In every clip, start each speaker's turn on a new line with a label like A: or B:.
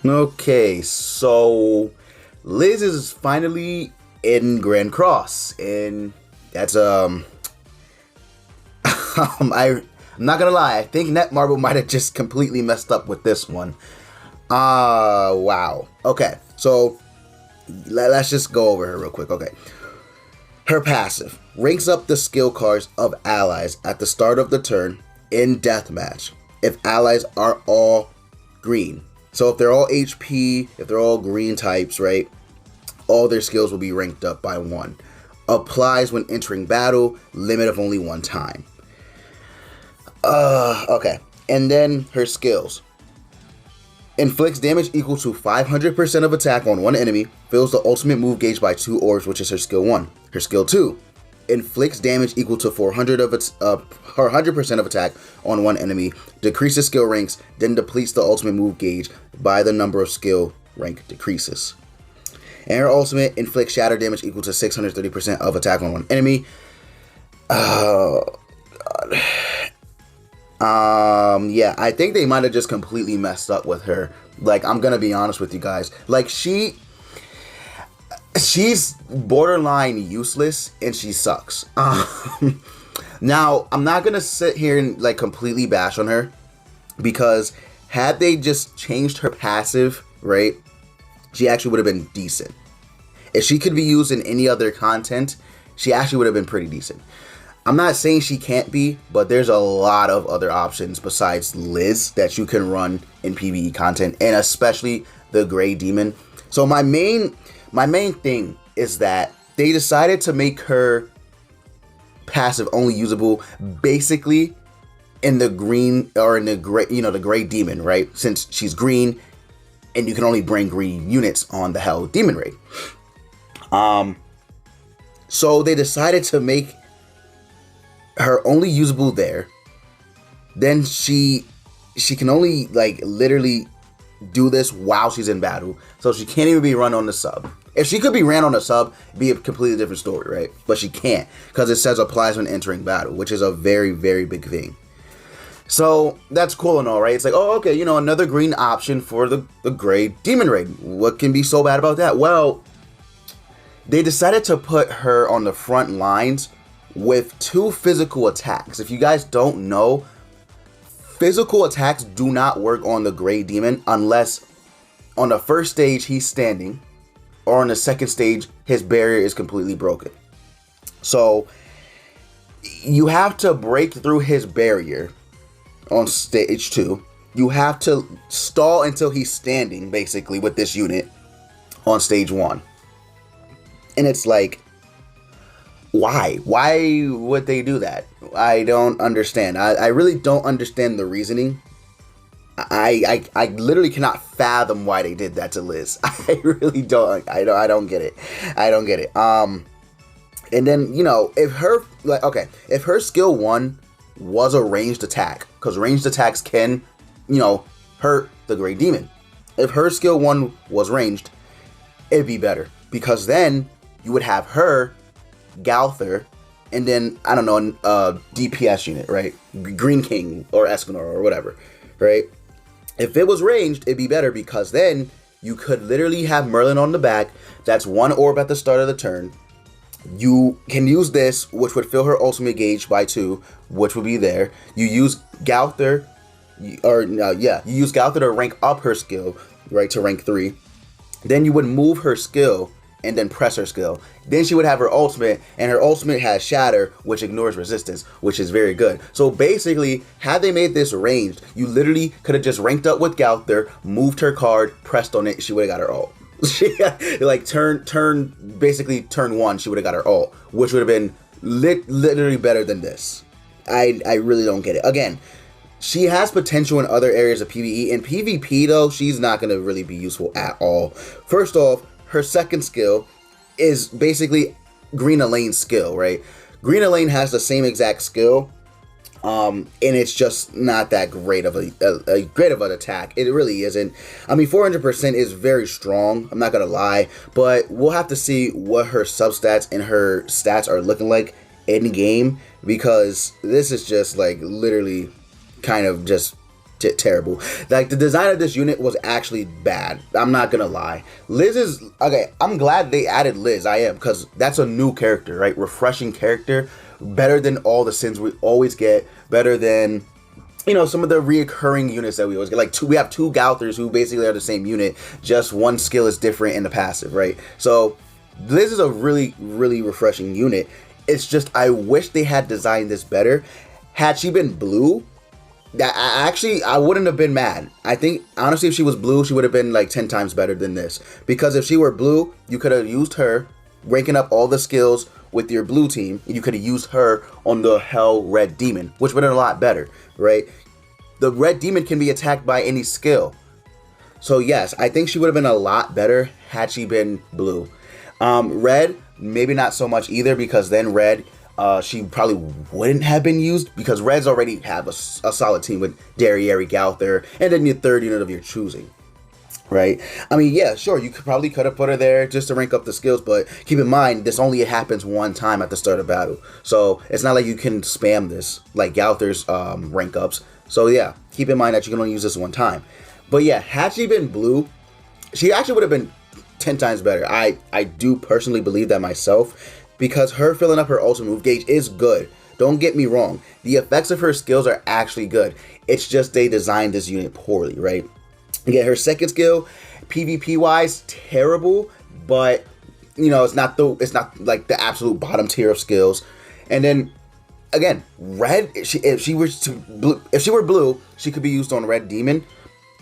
A: Okay, so Liz is finally in Grand Cross, and that's I'm not gonna lie, I think Netmarble might have just completely messed up with this one. Wow. Okay, so let's just go over her real quick. Okay, her passive ranks up the skill cards of allies at the start of the turn in deathmatch if allies are all green. So if they're all HP, if they're all green types, right, all their skills will be ranked up by 1. Applies when entering battle, limit of only 1 time. Okay. And then her skills. Inflicts damage equal to 500% of attack on one enemy. Fills the ultimate move gauge by 2 orbs, which is her skill 1. Her skill 2. Inflicts damage equal to 400% of attack on one enemy. Decreases skill ranks, then depletes the ultimate move gauge by the number of skill rank decreases. And her ultimate inflicts shatter damage equal to 630% of attack on one enemy. Yeah, I think they might have just completely messed up with her. Like, I'm gonna be honest with you guys. Like, she's borderline useless, and she sucks. Now, I'm not gonna sit here and, like, completely bash on her, because had they just changed her passive, right, she actually would have been decent. If she could be used in any other content, she actually would have been pretty decent. I'm not saying she can't be, but there's a lot of other options besides Liz that you can run in PvE content, and especially the Gray Demon. So my main thing is that they decided to make her passive only usable basically in the green, or in the gray, the Gray Demon, right? Since she's green and you can only bring green units on the Hell Demon Raid. So they decided to make her only usable there. Then she can only, like, literally do this while she's in battle. So she can't even be run on the sub. If she could be ran on the sub, it'd be a completely different story, right? But she can't, because it says applies when entering battle, which is a very, very big thing. So that's cool and all, right? It's like, oh, okay, another green option for the Gray Demon Raid. What can be so bad about that? Well, they decided to put her on the front lines with 2 physical attacks. If you guys don't know, physical attacks do not work on the Gray Demon unless on the first stage he's standing, or on the second stage his barrier is completely broken. So you have to break through his barrier on stage 2. You have to stall until he's standing, basically, with this unit on stage 1. And it's like, why would they do that? I don't understand. I really don't understand the reasoning. I literally cannot fathom why they did that to Liz. I really don't. I don't get it. I don't get it. And then, if her skill 1 was a ranged attack, because ranged attacks can hurt the Gray Demon. If her skill 1 was ranged, it'd be better, because then you would have her, Galther, and then, I don't know, a DPS unit, right? Green King or Escanor or whatever, right? If it was ranged, it'd be better, because then you could literally have Merlin on the back. That's 1 orb at the start of the turn. You can use this, which would fill her ultimate gauge by 2, which would be there. You use Galther, you use Galther to rank up her skill, right, to rank 3. Then you would move her skill and then press her skill. Then she would have her ultimate, and her ultimate has Shatter, which ignores resistance, which is very good. So basically, had they made this ranged, you literally could have just ranked up with Galther, moved her card, pressed on it, she would have got her ult. Like turn 1, she would have got her ult, which would have been literally better than this. I really don't get it. Again, she has potential in other areas of PvE. In PvP, though, she's not going to really be useful at all. First off, her second skill is basically Green Elaine's skill, right? Green Elaine has the same exact skill, and it's just not that great of an attack. It really isn't. I mean, 400% is very strong, I'm not gonna lie, but we'll have to see what her substats and her stats are looking like in game, because this is just, like, literally kind of just terrible. Like, the design of this unit was actually bad. I'm not gonna lie. Liz is okay. I'm glad they added Liz. I am, because that's a new character, right? Refreshing character, better than all the sins we always get. Better than, you know, some of the reoccurring units that we always get. Like, we have two Gouthers who basically are the same unit, just one skill is different in the passive, right? So Liz is a really, really refreshing unit. It's just, I wish they had designed this better. Had she been blue, I wouldn't have been mad. I think, honestly, if she was blue, she would have been like 10 times better than this. Because if she were blue, you could have used her, ranking up all the skills with your blue team. You could have used her on the Hell Red Demon, which would have been a lot better, right? The Red Demon can be attacked by any skill. So yes, I think she would have been a lot better had she been blue. Red, maybe not so much either, because then red, she probably wouldn't have been used, because reds already have a solid team with Derriere, Gowther, and then your third unit of your choosing, right? I mean, yeah, sure, you could have put her there just to rank up the skills, but keep in mind, this only happens one time at the start of battle, so it's not like you can spam this like Gowther's rank ups. So yeah, keep in mind that you can only use this one time. But yeah, had she been blue, she actually would have been 10 times better. I do personally believe that myself, because her filling up her ultimate move gauge is good. Don't get me wrong. The effects of her skills are actually good. It's just they designed this unit poorly, right? Yeah, her second skill, PvP wise, terrible, but you know, it's not like the absolute bottom tier of skills. And then again, red, if she were blue, she could be used on Red Demon.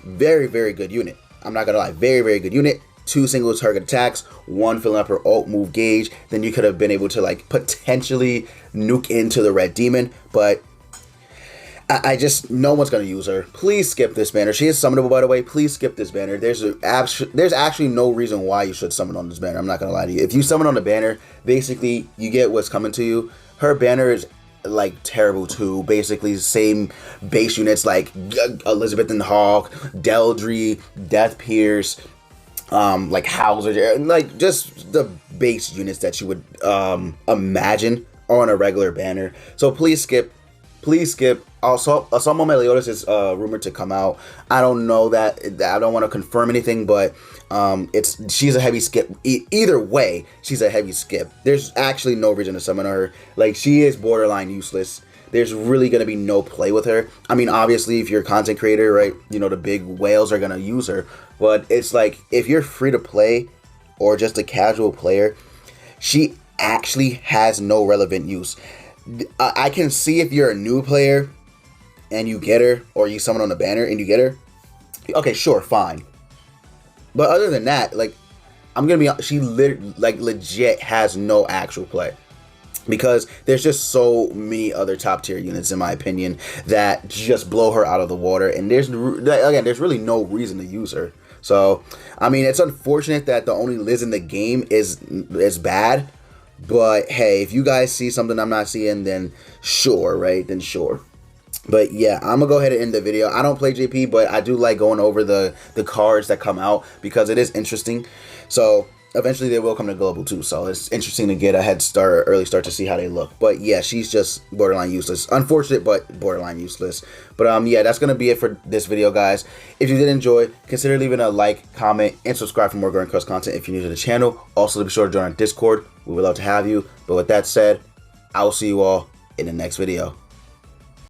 A: Very, very good unit. I'm not gonna lie, very, very good unit. 2 single target attacks, 1 filling up her ult move gauge. Then you could have been able to like potentially nuke into the Red Demon, but I just, no one's gonna use her. Please skip this banner. She is summonable, by the way. Please skip this banner. There's actually no reason why you should summon on this banner. I'm not gonna lie to you. If you summon on the banner, basically you get what's coming to you. Her banner is like terrible too. Basically same base units like Elizabeth and Hawk, Deldry, Death Pierce, like Hauser, like just the base units that you would imagine on a regular banner. So please skip. Please skip. Also, Asamo Meliodas is rumored to come out. I don't know that. I don't want to confirm anything, but she's a heavy skip. Either way, she's a heavy skip. There's actually no reason to summon her. Like, she is borderline useless. There's really going to be no play with her. I mean, obviously, if you're a content creator, right, you know, the big whales are going to use her. But it's like, if you're free to play or just a casual player, she actually has no relevant use. I can see if you're a new player and you get her, or you summon on the banner and you get her, okay, sure, fine. But other than that, like, I'm gonna be, she legit has no actual play, because there's just so many other top tier units, in my opinion, that just blow her out of the water, and there's really no reason to use her. So I mean, it's unfortunate that the only Liz in the game is bad. But hey, if you guys see something I'm not seeing, then sure, right? Then sure. But yeah, I'm gonna go ahead and end the video. I don't play JP, but I do like going over the cards that come out, because it is interesting. So eventually they will come to global too, so it's interesting to get a head start, early start, to see how they look. But yeah, she's just borderline useless. Unfortunate, but borderline useless. But yeah, that's gonna be it for this video, guys. If you did enjoy, consider leaving a like, comment, and subscribe for more Growing Cross content if you're new to the channel. Also, be sure to join our Discord. We would love to have you. But with that said, I will see you all in the next video.